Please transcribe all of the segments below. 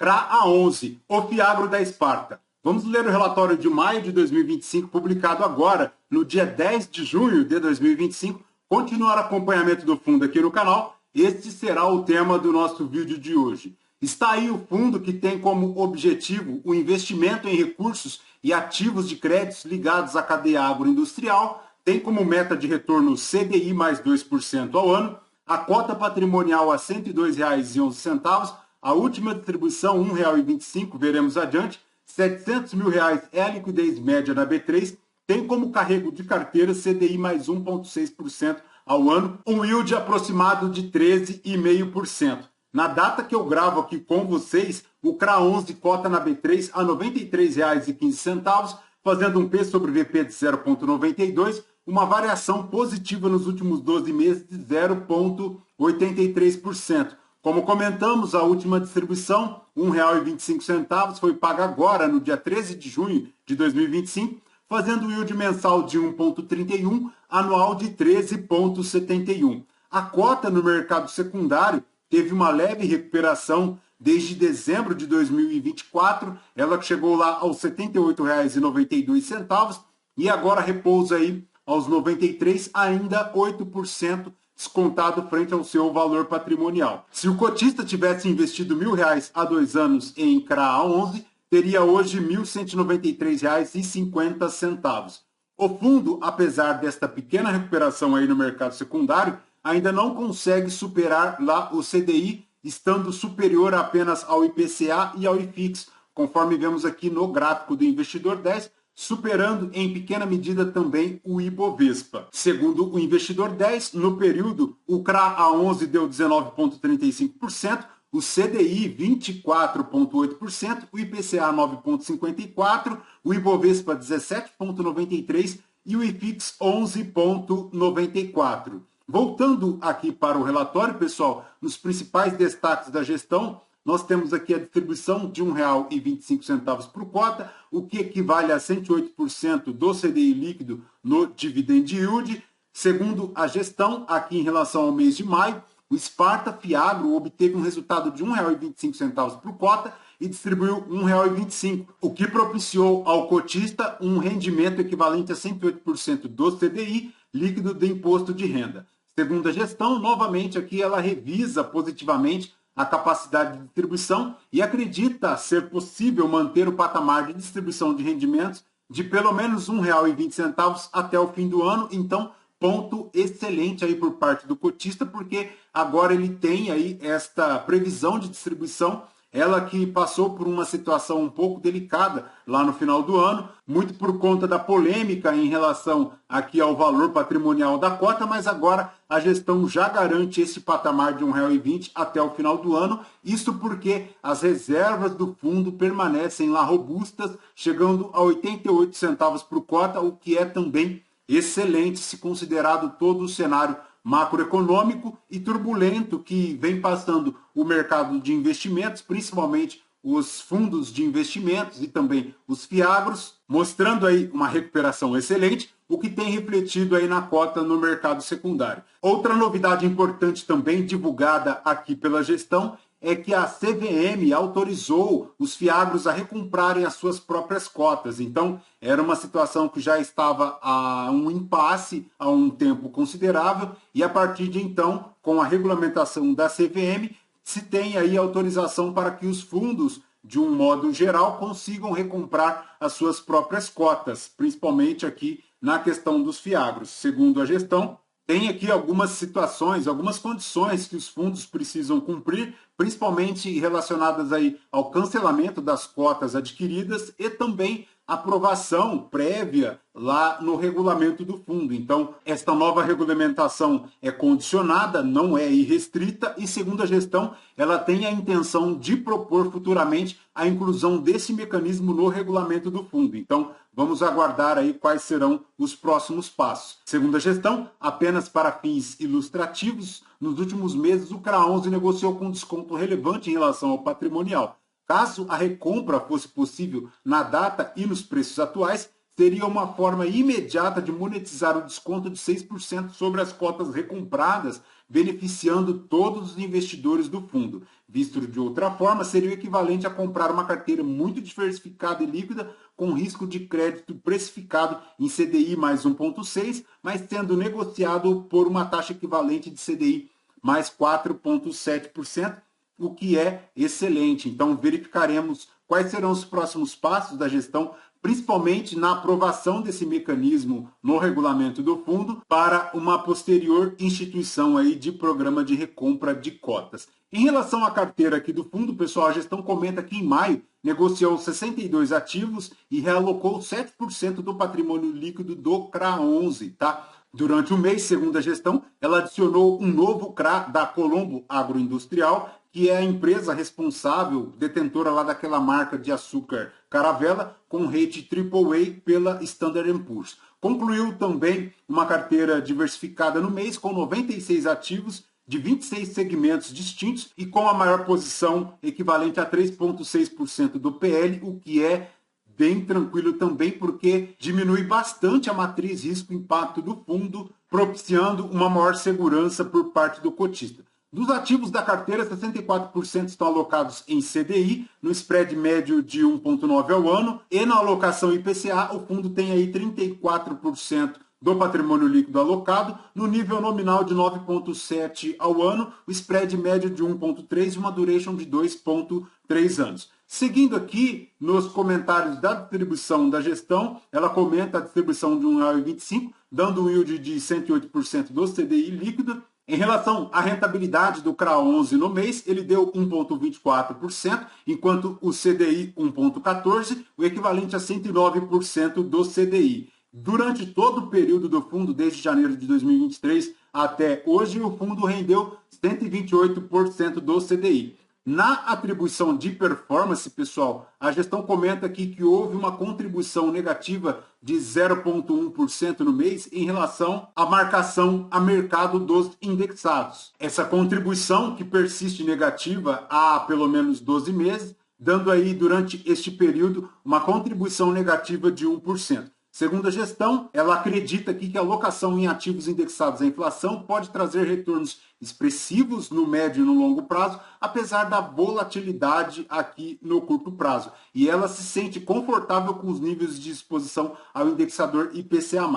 CRA-A11, o Fiagro da Esparta. Vamos ler o relatório de maio de 2025, publicado agora, no dia 10 de junho de 2025. Continuar acompanhamento do fundo aqui no canal. Este será o tema do nosso vídeo de hoje. Está aí o fundo que tem como objetivo o investimento em recursos e ativos de créditos ligados à cadeia agroindustrial, tem como meta de retorno CDI mais 2% ao ano, a cota patrimonial a R$ 102,11, a última distribuição R$ 1,25, veremos adiante, R$ 700 mil é a liquidez média na B3, tem como carrego de carteira CDI mais 1,6% ao ano, um yield aproximado de 13,5%. Na data que eu gravo aqui com vocês, o CRA11 cota na B3 a R$ 93,15, fazendo um P sobre VP de 0,92, uma variação positiva nos últimos 12 meses de 0,83%. Como comentamos, a última distribuição, R$ 1,25, foi paga agora, no dia 13 de junho de 2025, fazendo um yield mensal de 1,31, anual de 13,71. A cota no mercado secundário teve uma leve recuperação desde dezembro de 2024, ela chegou lá aos R$ 78,92 e agora repousa aí aos 93, ainda 8% descontado frente ao seu valor patrimonial. Se o cotista tivesse investido R$ 1.000 há 2 anos em CRA-A11, teria hoje R$ 1.193,50. O fundo, apesar desta pequena recuperação aí no mercado secundário, ainda não consegue superar lá o CDI, estando superior apenas ao IPCA e ao IFIX, conforme vemos aqui no gráfico do Investidor 10, superando em pequena medida também o Ibovespa. Segundo o Investidor 10, no período, o CRA-A11 deu 19,35%, o CDI 24,8%, o IPCA 9,54%, o Ibovespa 17,93% e o IFIX 11,94%. Voltando aqui para o relatório, pessoal, nos principais destaques da gestão, nós temos aqui a distribuição de R$ 1,25 por cota, o que equivale a 108% do CDI líquido no dividend yield. Segundo a gestão, aqui em relação ao mês de maio, o Sparta Fiagro obteve um resultado de R$ 1,25 por cota e distribuiu R$ 1,25, o que propiciou ao cotista um rendimento equivalente a 108% do CDI líquido do imposto de renda. Segundo a gestão, novamente aqui ela revisa positivamente a capacidade de distribuição e acredita ser possível manter o patamar de distribuição de rendimentos de pelo menos R$ 1,20 até o fim do ano. Então, ponto excelente aí por parte do cotista, porque agora ele tem aí esta previsão de distribuição, ela que passou por uma situação um pouco delicada lá no final do ano, muito por conta da polêmica em relação aqui ao valor patrimonial da cota, mas agora a gestão já garante esse patamar de R$ 1,20 até o final do ano, isso porque as reservas do fundo permanecem lá robustas, chegando a 88 centavos por cota, o que é também excelente se considerado todo o cenário macroeconômico e turbulento que vem passando o mercado de investimentos, principalmente os fundos de investimentos e também os fiagros, mostrando aí uma recuperação excelente, o que tem refletido aí na cota no mercado secundário. Outra novidade importante também divulgada aqui pela gestão é que a CVM autorizou os fiagros a recomprarem as suas próprias cotas. Então, era uma situação que já estava a um impasse há um tempo considerável e a partir de então, com a regulamentação da CVM, se tem aí autorização para que os fundos, de um modo geral, consigam recomprar as suas próprias cotas, principalmente aqui na questão dos fiagros. Segundo a gestão, tem aqui algumas situações, algumas condições que os fundos precisam cumprir, principalmente relacionadas aí ao cancelamento das cotas adquiridas e também aprovação prévia lá no regulamento do fundo. Então, esta nova regulamentação é condicionada, não é irrestrita e, segundo a gestão, ela tem a intenção de propor futuramente a inclusão desse mecanismo no regulamento do fundo. Então, vamos aguardar aí quais serão os próximos passos. Segundo a gestão, apenas para fins ilustrativos, nos últimos meses o CRA11 negociou com desconto relevante em relação ao patrimonial. Caso a recompra fosse possível na data e nos preços atuais, seria uma forma imediata de monetizar o desconto de 6% sobre as cotas recompradas, beneficiando todos os investidores do fundo. Visto de outra forma, seria o equivalente a comprar uma carteira muito diversificada e líquida, com risco de crédito precificado em CDI mais 1,6, mas sendo negociado por uma taxa equivalente de CDI mais 4,7%, o que é excelente. Então, verificaremos quais serão os próximos passos da gestão, principalmente na aprovação desse mecanismo no regulamento do fundo para uma posterior instituição aí de programa de recompra de cotas. Em relação à carteira aqui do fundo, pessoal, a gestão comenta que em maio negociou 62 ativos e realocou 7% do patrimônio líquido do CRA11, tá? Durante o mês, segundo a gestão, ela adicionou um novo CRA da Colombo Agroindustrial, que é a empresa responsável, detentora lá daquela marca de açúcar Caravela, com rate AAA pela Standard & Poor's. Concluiu também uma carteira diversificada no mês, com 96 ativos de 26 segmentos distintos e com a maior posição equivalente a 3,6% do PL, o que é bem tranquilo também, porque diminui bastante a matriz risco-impacto do fundo, propiciando uma maior segurança por parte do cotista. Dos ativos da carteira, 64% estão alocados em CDI, no spread médio de 1,9 ao ano, e na alocação IPCA, o fundo tem aí 34% do patrimônio líquido alocado, no nível nominal de 9,7 ao ano, o spread médio de 1,3 e uma duration de 2,3 anos. Seguindo aqui, nos comentários da distribuição da gestão, ela comenta a distribuição de R$ 1,25, dando um yield de 108% do CDI líquido. Em relação à rentabilidade do CRA11 no mês, ele deu 1,24%, enquanto o CDI 1,14%, o equivalente a 109% do CDI. Durante todo o período do fundo, desde janeiro de 2023 até hoje, o fundo rendeu 128% do CDI. Na atribuição de performance, pessoal, a gestão comenta aqui que houve uma contribuição negativa de 0,1% no mês em relação à marcação a mercado dos indexados. Essa contribuição, que persiste negativa há pelo menos 12 meses, dando aí durante este período uma contribuição negativa de 1%. Segundo a gestão, ela acredita aqui que a alocação em ativos indexados à inflação pode trazer retornos expressivos no médio e no longo prazo, apesar da volatilidade aqui no curto prazo. E ela se sente confortável com os níveis de exposição ao indexador IPCA+.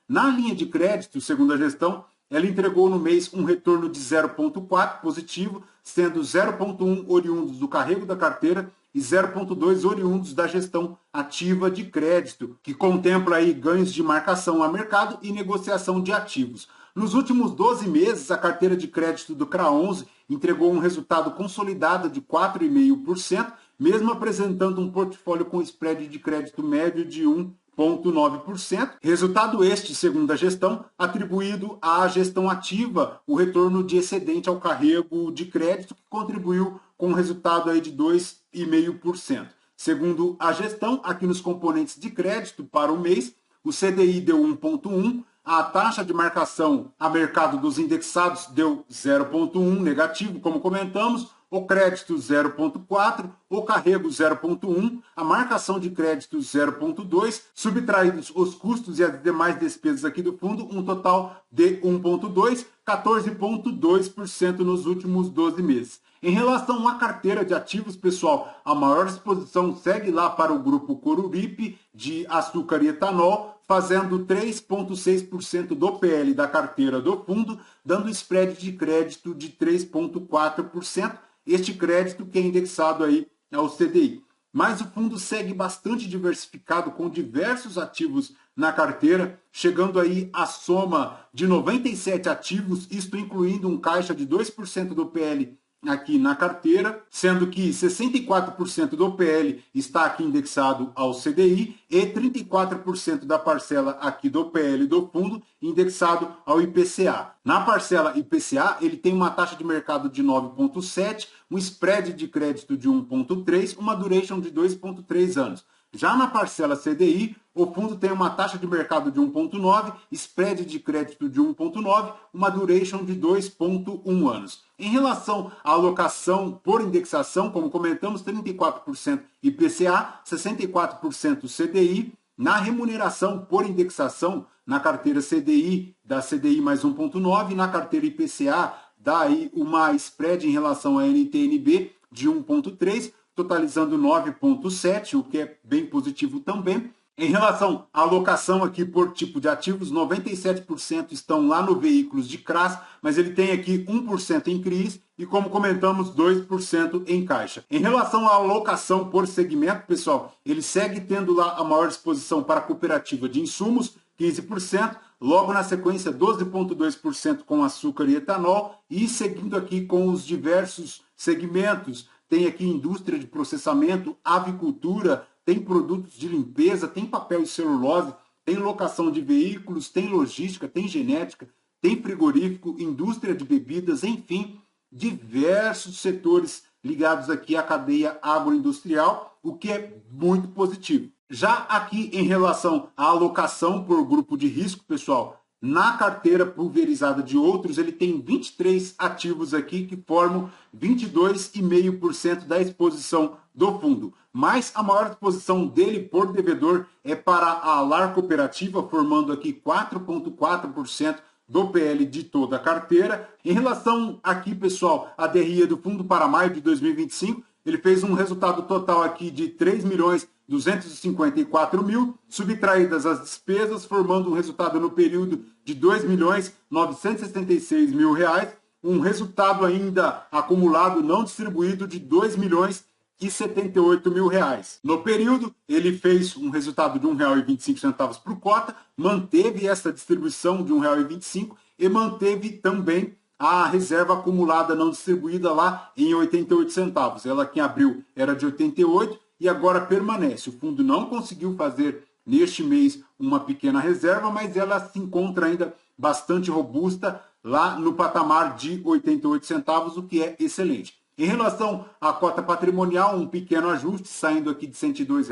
Na linha de crédito, segundo a gestão, ela entregou no mês um retorno de 0,4 positivo, sendo 0,1 oriundos do carrego da carteira e 0,2 oriundos da gestão ativa de crédito, que contempla aí ganhos de marcação a mercado e negociação de ativos. Nos últimos 12 meses, a carteira de crédito do CRA11 entregou um resultado consolidado de 4,5%, mesmo apresentando um portfólio com spread de crédito médio de 1,9%. Resultado este, segundo a gestão, atribuído à gestão ativa, o retorno de excedente ao carrego de crédito, que contribuiu com um resultado aí de 2,5%. Segundo a gestão, aqui nos componentes de crédito para o mês, o CDI deu 1,1%, a taxa de marcação a mercado dos indexados deu 0,1 negativo, como comentamos, o crédito 0,4, o carrego 0,1, a marcação de crédito 0,2, subtraídos os custos e as demais despesas aqui do fundo, um total de 1,2, 14,2% nos últimos 12 meses. Em relação à carteira de ativos, pessoal, a maior exposição segue lá para o grupo Coruripe de açúcar e etanol, fazendo 3,6% do PL da carteira do fundo, dando spread de crédito de 3,4%. Este crédito que é indexado aí ao CDI. Mas o fundo segue bastante diversificado, com diversos ativos na carteira, chegando aí à soma de 97 ativos, isto incluindo um caixa de 2% do PL aqui na carteira, sendo que 64% do PL está aqui indexado ao CDI e 34% da parcela aqui do PL do fundo indexado ao IPCA. Na parcela IPCA, ele tem uma taxa de mercado de 9,7, um spread de crédito de 1,3, uma duration de 2,3 anos. Já na parcela CDI, o fundo tem uma taxa de mercado de 1,9, spread de crédito de 1,9, uma duration de 2,1 anos. Em relação à alocação por indexação, como comentamos, 34% IPCA, 64% CDI, Na remuneração por indexação, na carteira CDI, dá CDI mais 1,9, na carteira IPCA, dá aí uma spread em relação à NTNB de 1,3, totalizando 9,7, o que é bem positivo também. Em relação à alocação aqui por tipo de ativos, 97% estão lá no veículos de CRAS, mas ele tem aqui 1% em CRIs e, como comentamos, 2% em caixa. Em relação à alocação por segmento, pessoal, ele segue tendo lá a maior exposição para a cooperativa de insumos, 15%, logo na sequência 12,2% com açúcar e etanol, e seguindo aqui com os diversos segmentos, tem aqui indústria de processamento, avicultura, tem produtos de limpeza, tem papel e celulose, tem locação de veículos, tem logística, tem genética, tem frigorífico, indústria de bebidas, enfim, diversos setores ligados aqui à cadeia agroindustrial, o que é muito positivo. Já aqui em relação à alocação por grupo de risco, pessoal, na carteira pulverizada de outros, ele tem 23 ativos aqui que formam 22,5% da exposição do fundo. Mas a maior exposição dele por devedor é para a LAR Cooperativa, formando aqui 4,4% do PL de toda a carteira. Em relação aqui, pessoal, a DRE do fundo para maio de 2025, ele fez um resultado total aqui de 3.254.000, subtraídas as despesas, formando um resultado no período de R$ 2.976.000, um resultado ainda acumulado não distribuído de R$ 2.078.000. No período, ele fez um resultado de R$ 1,25 por cota, manteve essa distribuição de R$ 1,25 e manteve também a reserva acumulada não distribuída lá em 88 centavos. Ela que em abril era de 88 e agora permanece. O fundo não conseguiu fazer neste mês uma pequena reserva, mas ela se encontra ainda bastante robusta lá no patamar de 88 centavos, o que é excelente. Em relação à cota patrimonial, um pequeno ajuste, saindo aqui de R$ 102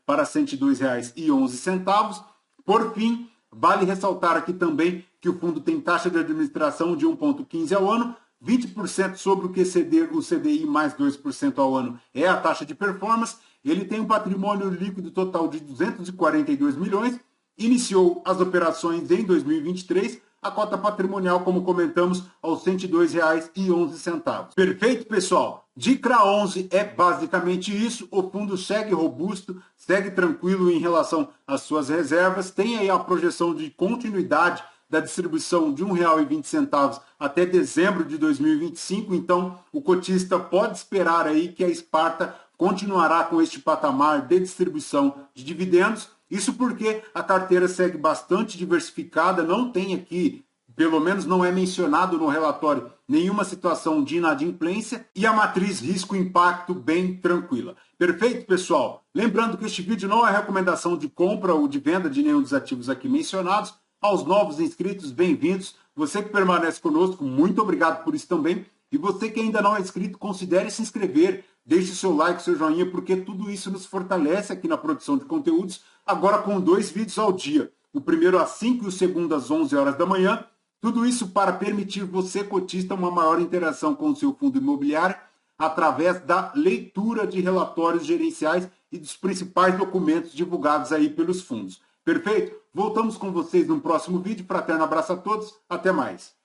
para R$ 102,11. Por fim, vale ressaltar aqui também que o fundo tem taxa de administração de 1,15 ao ano, 20% sobre o que exceder o CDI mais 2% ao ano é a taxa de performance. Ele tem um patrimônio líquido total de 242 milhões, iniciou as operações em 2023, a cota patrimonial, como comentamos, aos R$ 102,11. Perfeito, pessoal? De CRA 11 é basicamente isso. O fundo segue robusto, segue tranquilo em relação às suas reservas, tem aí a projeção de continuidade da distribuição de R$ 1,20 até dezembro de 2025, então o cotista pode esperar aí que a Sparta continuará com este patamar de distribuição de dividendos. Isso porque a carteira segue bastante diversificada, não tem aqui, pelo menos não é mencionado no relatório, nenhuma situação de inadimplência e a matriz risco-impacto bem tranquila. Perfeito, pessoal? Lembrando que este vídeo não é recomendação de compra ou de venda de nenhum dos ativos aqui mencionados. Aos novos inscritos, bem-vindos. Você que permanece conosco, muito obrigado por isso também. E você que ainda não é inscrito, considere se inscrever, deixe o seu like, seu joinha, porque tudo isso nos fortalece aqui na produção de conteúdos, agora com 2 vídeos ao dia. O primeiro às 5 e o segundo às 11 horas da manhã. Tudo isso para permitir você, cotista, uma maior interação com o seu fundo imobiliário através da leitura de relatórios gerenciais e dos principais documentos divulgados aí pelos fundos. Perfeito? Voltamos com vocês no próximo vídeo. Fraterno abraço a todos. Até mais.